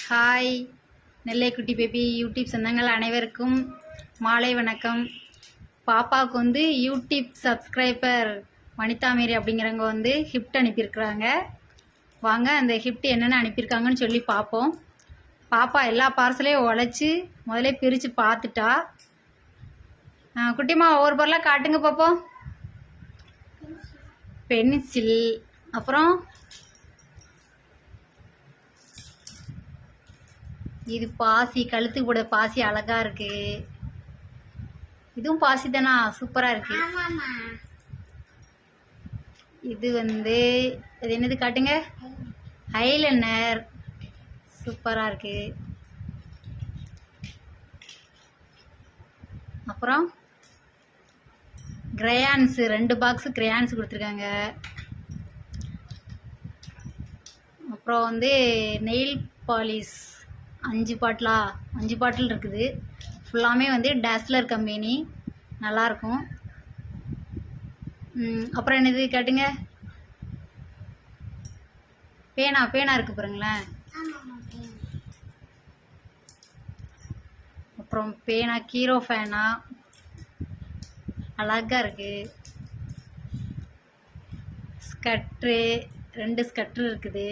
Hi நெல்லை குட்டி baby YouTube சொந்தங்கள் அனைவருக்கும் மாலை வணக்கம். பாப்பாவுக்கு வந்து யூடியூப் சப்ஸ்கிரைபர் வனிதா மேரி அப்படிங்கிறவங்க வந்து கிஃப்ட் அனுப்பியிருக்கிறாங்க. வாங்க அந்த கிஃப்ட் என்னென்ன அனுப்பியிருக்காங்கன்னு சொல்லி பார்ப்போம். பாப்பா எல்லா பார்சலையும் உழைச்சி முதல்ல பிரித்து பார்த்துட்டா. குட்டிமா ஒவ்வொரு பொருளாக காட்டுங்க பார்ப்போம். பென்சில், அப்புறம் இது பாசி, கழுத்துக்கு போட பாசி அழகா இருக்கு. இதுவும் பாசி தானா, சூப்பரா இருக்கு. இது வந்து இது என்னது காட்டுங்க, ஐலைனர் சூப்பரா இருக்கு. அப்புறம் கிரையான்ஸ் 2 பாக்ஸ் கிரையான்ஸ் கொடுத்துருக்காங்க. அப்புறம் வந்து நெயில் பாலிஷ் 5 பாட்டில் இருக்குது. ஃபுல்லாமே வந்து டேஸ்லர் கம்பெனி, நல்லாயிருக்கும். அப்புறம் என்னது காட்டுங்க, பேனா இருக்குது பாருங்களேன். அப்புறம் பேனா கீரோ பேனா அழகாக இருக்குது. ஸ்கட்ரு 2 ஸ்கட்ரு இருக்குது.